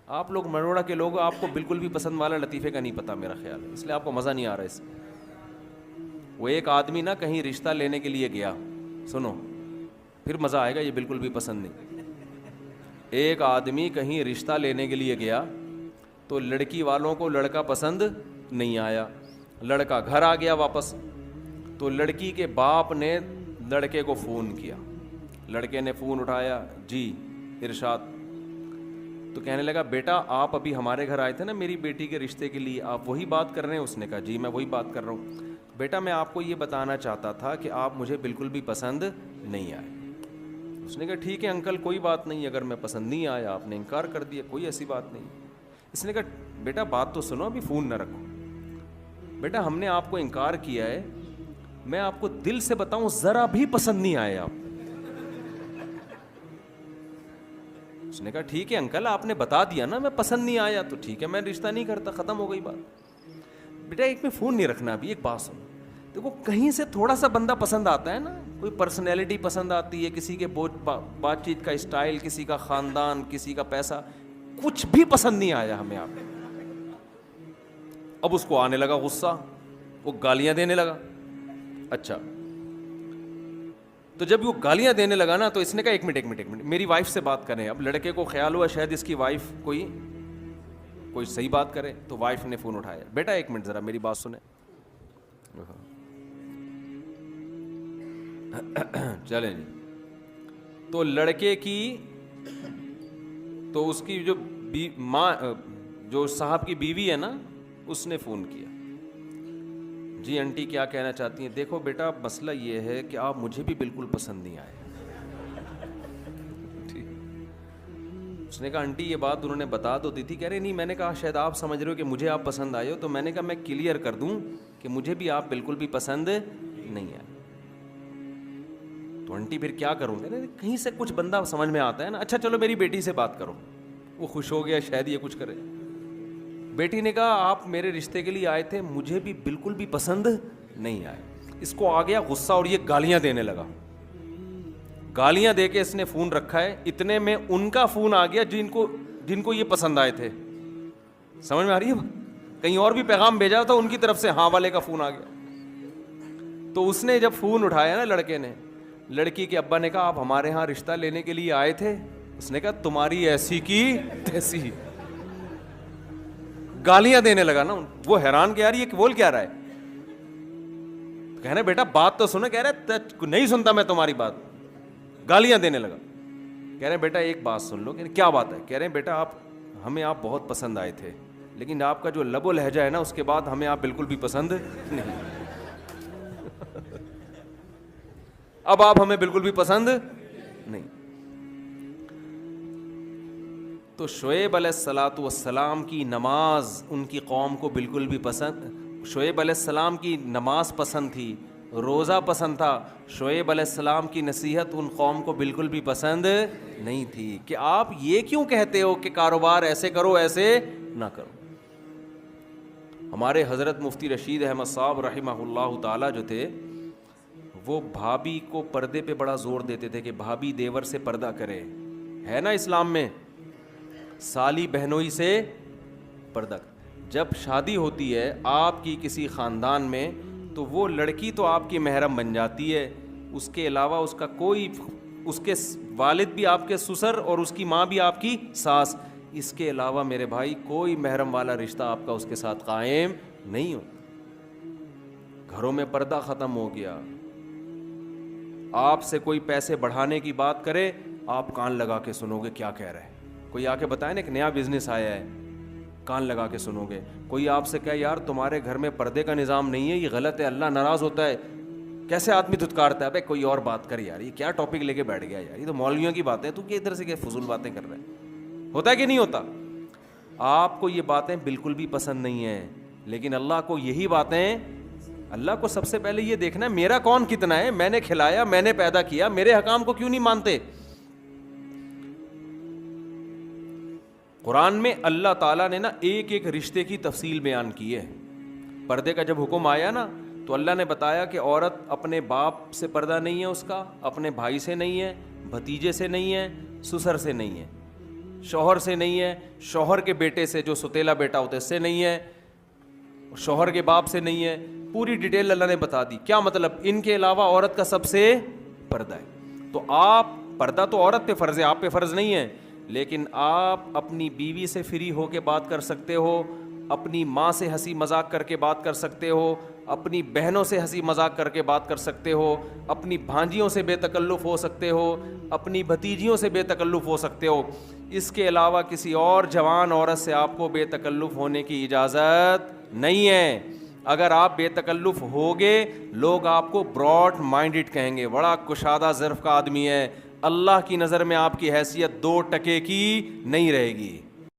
آپ لوگ مروڑا کے لوگ، آپ کو بالکل بھی پسند والا لطیفے کا نہیں پتہ میرا خیال ہے، اس لیے آپ کو مزہ نہیں آ رہا اس میں. وہ ایک آدمی نا کہیں رشتہ لینے کے لیے گیا، سنو پھر مزہ آئے گا، یہ بالکل بھی پسند نہیں. ایک آدمی کہیں رشتہ لینے کے لیے گیا تو لڑکی والوں کو لڑکا پسند نہیں آیا. لڑکا گھر آ گیا واپس، تو لڑکی کے باپ نے لڑکے کو فون کیا. لڑکے نے فون اٹھایا، جی ارشاد. تو کہنے لگا بیٹا آپ ابھی ہمارے گھر آئے تھے نا میری بیٹی کے رشتے کے لیے، آپ وہی بات کر رہے ہیں؟ اس نے کہا جی میں وہی بات کر رہا ہوں. بیٹا میں آپ کو یہ بتانا چاہتا تھا کہ آپ مجھے بالکل بھی پسند نہیں آئے. اس نے کہا ٹھیک ہے انکل کوئی بات نہیں، اگر میں پسند نہیں آیا آپ نے انکار کر دیا، کوئی ایسی بات نہیں. اس نے کہا بیٹا بات تو سنو، ابھی فون نہ رکھو. بیٹا ہم نے آپ کو انکار کیا ہے، میں آپ کو دل سے بتاؤں ذرا بھی پسند نہیں آئے آپ. اس نے کہا ٹھیک ہے انکل آپ نے بتا دیا نا میں پسند نہیں آیا تو ٹھیک ہے میں رشتہ نہیں کرتا، ختم ہو گئی بات. بیٹا ایک میں فون نہیں رکھنا، ابھی ایک بات سنو. دیکھو کہیں سے تھوڑا سا بندہ پسند آتا ہے نا، کوئی پرسنالٹی پسند آتی ہے، کسی کے بات چیت کا اسٹائل، کسی کا خاندان، کسی کا پیسہ، کچھ بھی پسند نہیں آیا ہمیں آپ. اب اس کو آنے لگا غصہ، وہ گالیاں دینے لگا. اچھا تو جب وہ گالیاں دینے لگا نا تو اس نے کہا ایک منٹ میری وائف سے بات کریں. اب لڑکے کو خیال ہوا شاید اس کی وائف کوئی صحیح بات کرے، تو وائف نے فون اٹھایا. بیٹا ایک منٹ ذرا میری بات سنیں. چلیں جی. تو لڑکے کی تو اس کی جو ماں جو صاحب کی بیوی ہے نا اس نے فون کیا. جی انٹی کیا کہنا چاہتی ہیں؟ دیکھو بیٹا مسئلہ یہ ہے کہ آپ مجھے بھی بالکل پسند نہیں آئے. اس نے کہا آنٹی یہ بات انہوں نے بتا تو دی تھی. کہہ رہے نہیں، میں نے کہا شاید آپ سمجھ رہے ہو کہ مجھے آپ پسند آئے ہو، تو میں نے کہا میں کلیئر کر دوں کہ مجھے بھی آپ بالکل بھی پسند نہیں آئے. تو آنٹی پھر کیا کروں؟ کہہ رہے کہیں سے کچھ بندہ سمجھ میں آتا ہے نا. اچھا چلو میری بیٹی سے بات کرو. وہ خوش ہو گیا شاید یہ کچھ کرے. بیٹی نے کہا آپ میرے رشتے کے لیے آئے تھے، مجھے بھی بالکل بھی پسند نہیں آئے. اس کو آ گیا غصہ اور یہ گالیاں دینے لگا. گالیاں دے کے اس نے فون رکھا ہے. اتنے میں ان کا فون آ گیا جن کو یہ پسند آئے تھے. سمجھ میں آ رہی ہے؟ کہیں اور بھی پیغام بھیجا تھا ان کی طرف سے، ہاں والے کا فون آ گیا. تو اس نے جب فون اٹھایا نا لڑکے نے، لڑکی کے ابا نے کہا آپ ہمارے ہاں رشتہ لینے کے لیے آئے تھے؟ اس نے کہا تمہاری ایسی کی تیسی. گالیاں دینے لگا نا. وہ حیران کہ یار یہ بول کیا رہا ہے. کہہ رہے بیٹا بات تو سنو. کہہ رہے نہیں سنتا میں تمہاری بات. گالیاں دینے لگا. کہہ رہے بیٹا ایک بات سن لو. کیا بات ہے؟ کہہ رہے بیٹا ہمیں آپ بہت پسند آئے تھے، لیکن آپ کا جو لب و لہجہ ہے نا اس کے بعد ہمیں آپ بالکل بھی پسند نہیں. اب آپ ہمیں بالکل بھی پسند نہیں. تو شعیب علیہ الصلاۃ والسلام کی نماز ان کی قوم کو بالکل بھی پسند، شعیب علیہ السلام کی نماز پسند تھی، روزہ پسند تھا. شعیب علیہ السلام کی نصیحت ان قوم کو بالکل بھی پسند نہیں تھی کہ آپ یہ کیوں کہتے ہو کہ کاروبار ایسے کرو ایسے نہ کرو. ہمارے حضرت مفتی رشید احمد صاحب رحمہ اللہ تعالی جو تھے، وہ بھابھی کو پردے پہ بڑا زور دیتے تھے کہ بھابھی دیور سے پردہ کرے. ہے نا اسلام میں سالی بہنوئی سے پردہ. جب شادی ہوتی ہے آپ کی کسی خاندان میں تو وہ لڑکی تو آپ کی محرم بن جاتی ہے، اس کے علاوہ اس کا کوئی، اس کے والد بھی آپ کے سسر اور اس کی ماں بھی آپ کی ساس، اس کے علاوہ میرے بھائی کوئی محرم والا رشتہ آپ کا اس کے ساتھ قائم نہیں ہو. گھروں میں پردہ ختم ہو گیا. آپ سے کوئی پیسے بڑھانے کی بات کرے آپ کان لگا کے سنو گے کیا کہہ رہے ہیں. کوئی آ کے بتائے نا ایک نیا بزنس آیا ہے، کان لگا کے سنو گے. کوئی آپ سے کہے یار تمہارے گھر میں پردے کا نظام نہیں ہے، یہ غلط ہے، اللہ ناراض ہوتا ہے، کیسے آدمی دھتکارتا ہے. بھائی کوئی اور بات کر یار، یہ کیا ٹاپک لے کے بیٹھ گیا یار، یہ تو مولویوں کی باتیں، تو کہ ادھر سے کہ فضول باتیں کر رہے ہیں. ہوتا ہے کہ نہیں ہوتا؟ آپ کو یہ باتیں بالکل بھی پسند نہیں ہیں، لیکن اللہ کو یہی باتیں، اللہ کو سب سے پہلے یہ دیکھنا ہے میرا کون کتنا ہے، میں نے کھلایا، میں نے پیدا کیا، میرے حکام کو کیوں نہیں مانتے. قرآن میں اللہ تعالیٰ نے نا ایک ایک رشتے کی تفصیل بیان کی ہے. پردے کا جب حکم آیا نا تو اللہ نے بتایا کہ عورت اپنے باپ سے پردہ نہیں ہے، اس کا اپنے بھائی سے نہیں ہے، بھتیجے سے نہیں ہے، سسر سے نہیں ہے. شوہر سے نہیں ہے, شوہر کے بیٹے سے جو ستیلا بیٹا ہوتا ہے اس سے نہیں ہے, شوہر کے باپ سے نہیں ہے. پوری ڈیٹیل اللہ نے بتا دی. کیا مطلب؟ ان کے علاوہ عورت کا سب سے پردہ ہے. تو آپ پردہ تو عورت پہ فرض ہے, آپ پہ فرض نہیں ہے, لیکن آپ اپنی بیوی سے فری ہو کے بات کر سکتے ہو, اپنی ماں سے ہنسی مذاق کر کے بات کر سکتے ہو, اپنی بہنوں سے ہنسی مذاق کر کے بات کر سکتے ہو, اپنی بھانجیوں سے بے تکلف ہو سکتے ہو, اپنی بھتیجیوں سے بے تکلف ہو سکتے ہو. اس کے علاوہ کسی اور جوان عورت سے آپ کو بے تکلف ہونے کی اجازت نہیں ہے. اگر آپ بے تکلف ہوگے لوگ آپ کو براڈ مائنڈڈ کہیں گے, بڑا کشادہ ظرف کا آدمی ہے. اللہ کی نظر میں آپ کی حیثیت 2% کی نہیں رہے گی.